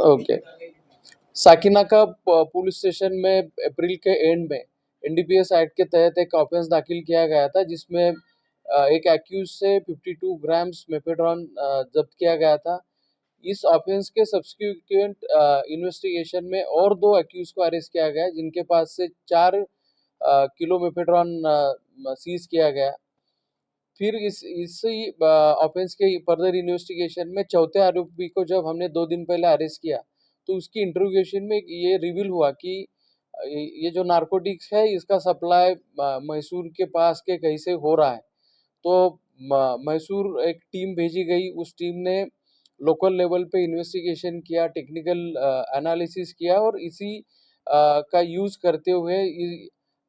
Okay. Sakinaka police station में अप्रैल के and में एनडीपीएस एक्ट के तहत एक ऑफेंस दाखिल किया गया था, जिसमें एक एक्यूज से 52 ग्राम्स मेफेड्रॉन जब्त किया गया था। इस ऑफेंस के सब्सिक्वेंट इन्वेस्टिगेशन में और 2 एक्यूज को अरेस्ट किया गया, जिनके पास से 4 किलो मेफेड्रॉन सीज किया गया। फिर इसी ऑफेंस के फर्दर इन्वेस्टिगेशन में चौथे आरोपी को जब हमने 2 दिन पहले अरेस्ट किया, तो उसकी इंट्रोगेशन में ये रिवील हुआ कि ये जो नारकोटिक्स है, इसका सप्लाई मैसूर के पास के कहीं से हो रहा है। तो मैसूर एक टीम भेजी गई। उस टीम ने लोकल लेवल पे इन्वेस्टिगेशन किया, टेक्निकल एनालिसिस किया और इसी का यूज करते हुए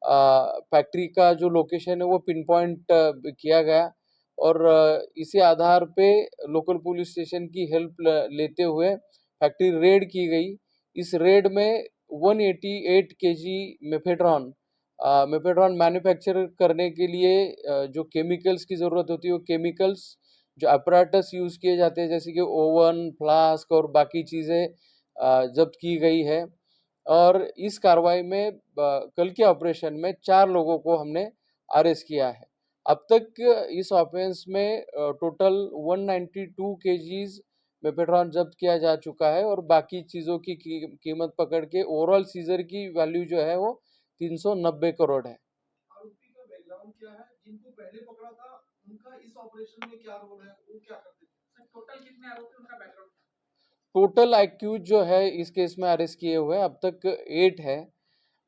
फैक्ट्री का जो लोकेशन है वो पिन पॉइंट किया गया और इसी आधार पे लोकल पुलिस स्टेशन की हेल्प लेते हुए फैक्ट्री रेड की गई। इस रेड में 188 केजी मेफेड्रॉन मेफेड्रॉन मैन्युफैक्चर करने के लिए जो केमिकल्स की ज़रूरत होती है, वो केमिकल्स जो अपराटस यूज़ किए जाते हैं, जैसे कि ओवन, फ्लास्क और बाकी चीज़ें जब्त की गई है। और इस कार्रवाई में कल के ऑपरेशन में 4 लोगों को हमने अरेस्ट किया है। अब तक इस ऑफेंस में टोटल 192 केजीज मेफेड्रॉन जब्त किया जा चुका है और बाकी चीज़ों की कीमत पकड़ के ओवरऑल सीजर की वैल्यू जो है वो 390 करोड़ है। आरोपी का बैकग्राउंड क्या है? जिनको पहले पकड़ा था, उनका इस ऑपरेशन में क्या रोल है? वो क्या करते थे? सर, टोटल कितने आरोपी, उनका बैकग्राउंड? टोटल एक्यूज जो है इस केस में अरेस्ट किए हुए अब तक 8 है।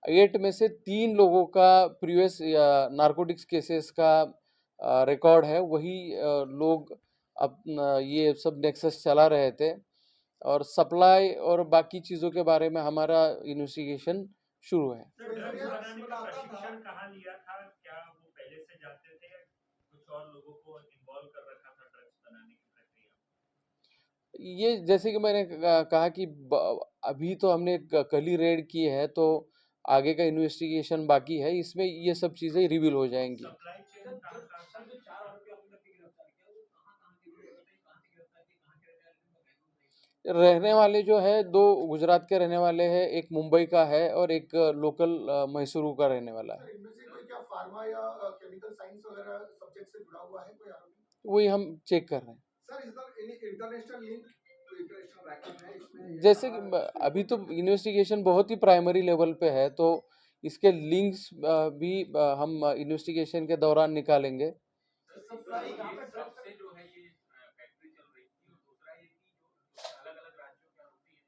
8 में से 3 लोगों का प्रीवियस नारकोटिक्स केसेस का रिकॉर्ड है। वही लोग अपना ये सब नेक्सस चला रहे थे और सप्लाई और बाकी चीज़ों के बारे में हमारा इन्वेस्टिगेशन शुरू है। सर, ड्रग्स बनाने का प्रशिक्षण कहाँ लिया था? क्या वो पहले से जानते थे या कुछ और लोगों को इन्वॉल्व कर रखा था ड्रग्स बनाने की प्रक्रिया में? ये जैसे कि मैंने कहा कि अभी तो हमने कल ही रेड की है, तो आगे का इन्वेस्टिगेशन बाकी है। इसमें ये सब चीज़ें रिवील हो जाएंगी। सप्लाई चेन कहाँ जो 4 आरोपी आपने गिरफ्तार किया, वो कहाँ के लोग थे? कहाँ से गिरफ्तार किए, कहाँ के रहने वाले, उनका बैकग्राउंड? रहने वाले जो है 2 गुजरात के रहने वाले हैं, एक मुंबई का है और एक लोकल मैसूरू का रहने वाला है। सर, इनमें से कोई क्या फार्मा या केमिकल साइंस वगैरह सब्जेक्ट से जुड़ा हुआ है कोई आरोपी? वही हम चेक कर रहे हैं। Sir, is there any international link, कोई इंटरनेशनल रैकेट है इसमें? जैसे कि अभी तो इन्वेस्टिगेशन बहुत ही प्राइमरी लेवल पे है, तो इसके लिंक्स भी हम इन्वेस्टिगेशन के दौरान निकालेंगे। सप्लाई कहाँ पे ड्रग्स से जो है ये फैक्ट्री चल रही थी, और दूसरा ये कि जो अलग-अलग राज्यों के आरोपी हैं,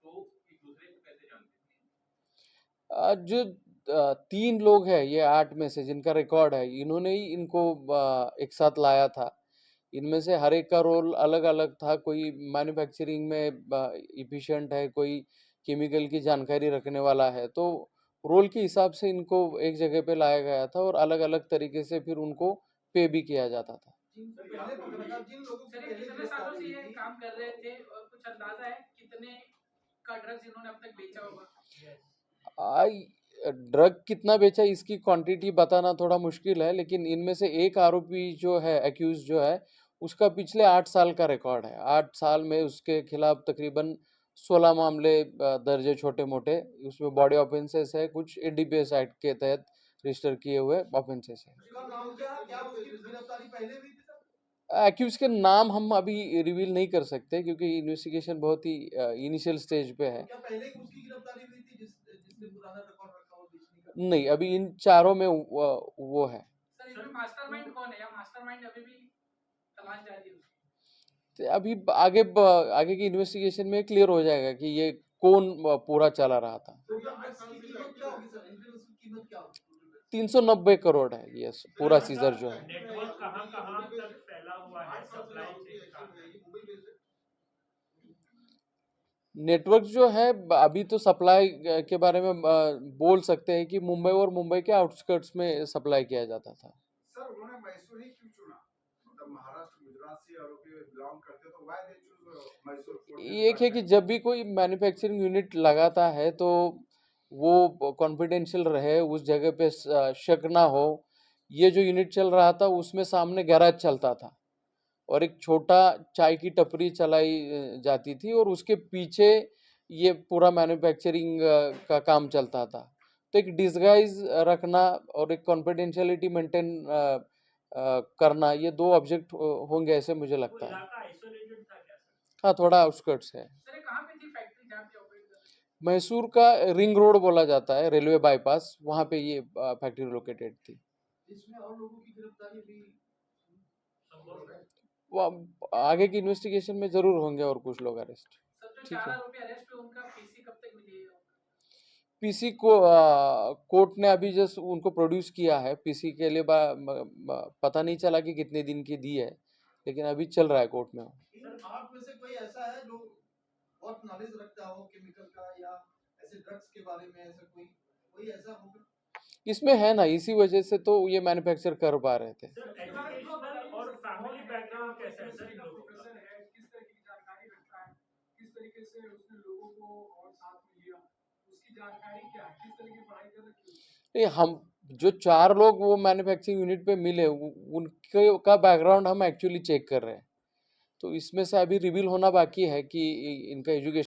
तो एक दूसरे को कैसे जानते थे? जो 3 लोग हैं, ये 8 में से जिनका रिकॉर्ड है, इन्होंने ही इनको एक साथ लाया था। इनमें से हर एक का रोल अलग-अलग था। कोई मैन्युफैक्चरिंग में एफिशिएंट है, कोई केमिकल की जानकारी रखने वाला है। तो रोल के हिसाब से इनको एक जगह पे लाया गया था और अलग-अलग तरीके से फिर उनको पे भी किया जाता था। जिनको पहले पकड़ा था, जिन लोगों से पहले कितने सालों से ये काम कर रहे थे और कुछ अंदाजा है कितने का ड्रग्स इन्होंने अब तक बेचा होगा? आई ड्रग कितना बेचा इसकी क्वांटिटी बताना थोड़ा मुश्किल है, लेकिन इनमें से एक आरोपी जो है, एक्यूज जो है, उसका पिछले 8 साल का रिकॉर्ड है। 8 साल में उसके खिलाफ तकरीबन 16 मामले दर्ज है, छोटे मोटे। उसमें बॉडी ऑफेंसेस है, कुछ एनडीपीएस एक्ट के तहत रजिस्टर किए हुए ऑफेंसेस है। उसका नाम क्या है? क्या उसकी गिरफ्तारी पहले हुई थी सर? एक्यूज के नाम हम अभी रिवील नहीं कर सकते क्योंकि इन्वेस्टिगेशन बहुत ही इनिशियल स्टेज पे है। क्या पहले उसकी गिरफ्तारी हुई थी जिसने पुराना रिकॉर्ड रखा हो बेचने का? नहीं, अभी इन चारों में वो है। सर, इसमें मास्टरमाइंड कौन है या मास्टरमाइंड अभी भी तलाश जारी है उसकी? तो अभी आगे की इन्वेस्टिगेशन में क्लियर हो जाएगा कि ये कौन पूरा चला रहा था। टोटल ड्रग्स की कीमत क्या होगी सर? इंटरनेशनल की कीमत क्या होगी? 390 करोड़ है ये पूरा सीजर जो है। नेटवर्क कहाँ-कहाँ तक फैला हुआ है सप्लाई चेन का? नेटवर्क जो है अभी तो सप्लाई के बारे में बोल सकते हैं कि मुंबई और मुंबई के आउटस्कर्ट्स में सप्लाई किया जाता था। सर, उन्होंने मैसूर ही क्यों चुना? मतलब महाराष्ट्र, गुजरात से आरोपी बिलोंग करते तो व्हाई दे चूज मैसूर? एक है कि जब भी कोई मैन्युफैक्चरिंग यूनिट लगाता है तो वो कॉन्फिडेंशियल रहे, उस जगह पे शक ना हो। ये जो यूनिट चल रहा था उसमें सामने गैराज चलता था, और एक छोटा चाय की टपरी चलाई जाती थी और उसके पीछे ये पूरा मैन्युफैक्चरिंग का काम चलता था। तो एक डिस्गाइज रखना और एक कॉन्फिडेंशियलिटी मेंटेन करना, ये दो ऑब्जेक्ट होंगे ऐसे मुझे वो लगता है। इलाका आइसोलेटेड था क्या सर? हाँ, थोड़ा आउटस्कर्ट्स है। सर ये कहाँ पे थी फैक्ट्री जहाँ पे ऑपरेट कर रहे थे? मैसूर का रिंग रोड बोला जाता है, रेलवे बाईपास, वहाँ पे ये फैक्ट्री लोकेटेड थी। इसमें और लोगों की गिरफ्तारी भी संभव है। वो आगे की इन्वेस्टिगेशन में जरूर होंगे और कुछ लोग अरेस्ट। सर जो ठीक 4 है। आरोपी अरेस्ट हुए उनका पीसी कब तक मिलेगा? पीसी को कोर्ट ने अभी जस्ट उनको प्रोड्यूस किया है। पीसी के लिए पता नहीं चला कि कितने दिन की दी है, लेकिन अभी चल रहा है कोर्ट में। इन आप में से कोई ऐसा है जो बहुत नॉलेज रखता हो केमिकल का या ऐसे ड्रग्स के बारे में, ऐसा कोई ऐसा होगा? इसमें है ना, इसी वजह से तो ये मैन्युफैक्चर कर पा रहे थे। सर एजुकेशनल और फैमिली बैकग्राउंड कैसा है सर इन लोगों का? प्रोफेसर है, किस तरीके की जानकारी रखता है, किस तरीके से उसने लोगों को और साथ में लिया, उसकी जानकारी क्या है, किस तरह की पढ़ाई कर रखी है? नहीं, हम जो 4 लोग वो मैन्युफैक्चरिंग यूनिट पे मिले उनके का बैकग्राउंड हम एक्चुअली चेक कर रहे हैं। तो इसमें से अभी रिवील होना बाकी है कि इनका एजुकेशन